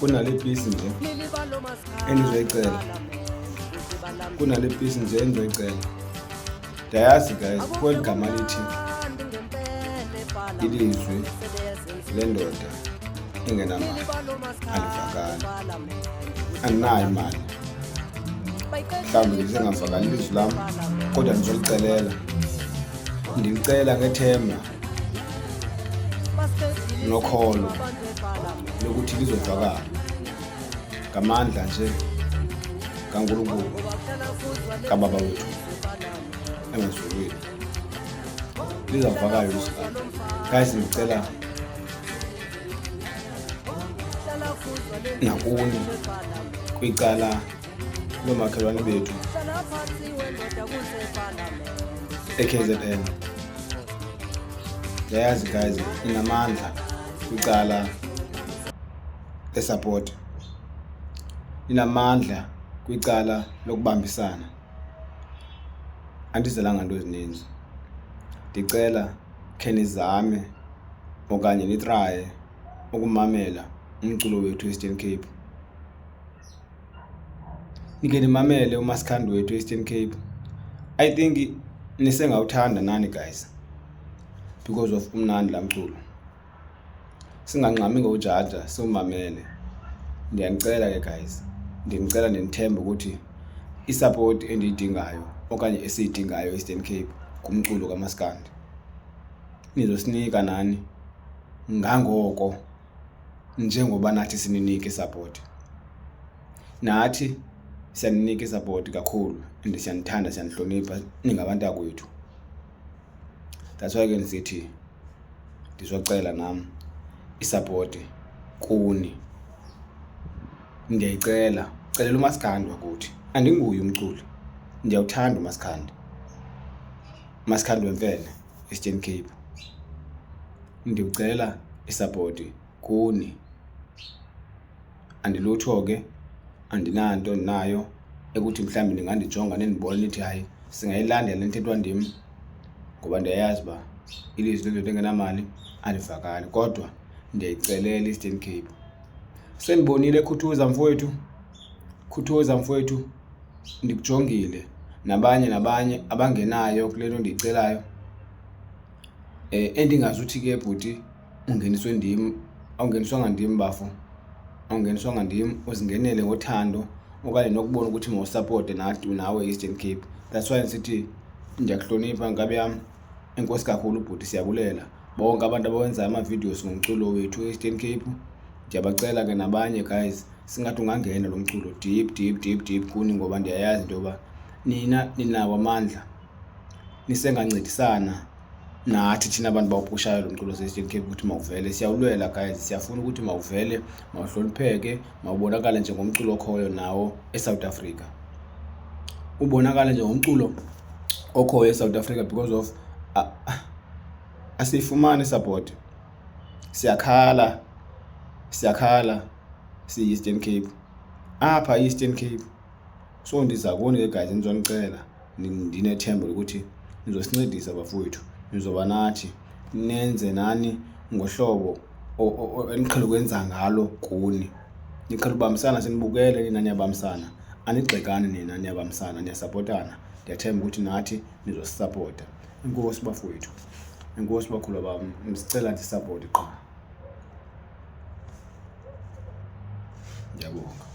kunale piece nje endizoyicela, kunale piece nje endizoyicela. Ndiyayazi guys, kweli gama lithi ilizwi lendoda engenamali alivakali. Andinayo imali, mhlawumbi lisengavakali ilizwi lam, kodwa ndizolicelela. Ndilicela ngethemba nokholo lokuthi lizovakala ngamandla nje kaNkulunkulu kaBaba wethu emazulwini. Lizavakala ilizwi lam. Guys, ndicela nakuni kwicala loomakhelwane bethu e-KZN. Ndiyayazi guys, inamandla kwicala lesupport, inamandla kwicala lokubambisana. Andizelanga nto ezininzi, ndicela khe nizame okanye nitraye ukumamela umculo wethu e-Eastern Cape. Nikhe nimamele uMaskandi wethu e-Eastern Cape. I think nisengawuthanda nani guys because of umnandi la mculo. Singangxami ngowujaja, siwumamele. Ndiyanicela ke guys, ndinicela ndinithembe ukuthi isupport endiyidingayo okanye esiyidingayo e-Eastern Cape kumculo kaMaskandi nizosinika nani ngangoko, njengoba nathi sininike isupport. Nathi siyaninika isupport kakhulu and siyanithanda, siyanihlonipha, ningabantu akwethu. That's why ke ndisithi ndizocela nam isupport kuni. Ndiyayicela, celela uMaskandi wakuthi. Andinguye umculi, ndiyawuthanda uMaskandi, Maskandi wemfene Eastern Cape. Ndiyucela isupport kuni. Andilutho ke, andinanto ndinayo ekuthi mhlawumbi ningandijonga nindibone nithi hayi singayilandela le nthethwa ndim, ngoba ndiyayazi uba ilizwi lendoda engenamali alivakali. Kodwa ndiyayicelela Eastern Cape. Sendibonile Khuthuza mfowethu, Khuthuza mfowethu, ndikujongile nabanye abangenayo kule nto ndiyicelayo. Endingazuthi ke bhuti ungeniswe ndim, awungeniswanga ndim bafo, awungeniswanga ndim, uzingenele ngothando okanye nokubona ukuthi mawusapote nawe Eastern Cape. That's why ndisithi ndiyakuhlonipha nkabi yam. Enkosi kakhulu bhuti, siyabulela bonke abantu abawenza ama-videos ngomculo wethu e-Eastern Cape. Ndiyabacela ke nabanye guys, singathi ungangena lo mculo deep kuni, ngoba ndiyayazi into yoba nina ninawo amandla, nisengancedisana nathi thina abantu bawupushayo lo mculo se-Eastern Cape ukuthi mawuvele. Siyawulwela guys, siyafuna ukuthi mawuvele, mawuhlonipheke, mawubonakale njengomculo okhoyo nawo eSouth Africa. Ubonakale njengomculo okhoyo eSouth Africa because of asiyifumani support. Siyakhala si-Eastern Cape, apha Eastern Cape. So ndiza kuni ke guys, nizonicela, ndinethemba ukuthi nizosincedisa bafowethu, nizoba nathi, nenze nani ngohlobo eniqhele ukwenza ngalo kuni. Niqhele ubambisana, sinibukele nina niyabambisana, anigxekani nina niyabambisana, niyasapotana. Ndiyathemba ukuthi nathi nizosisapota. Inkosi bafowethu, inkosi bakhulu bam, ndisicela ndisapoti qha. Ndiyabonga.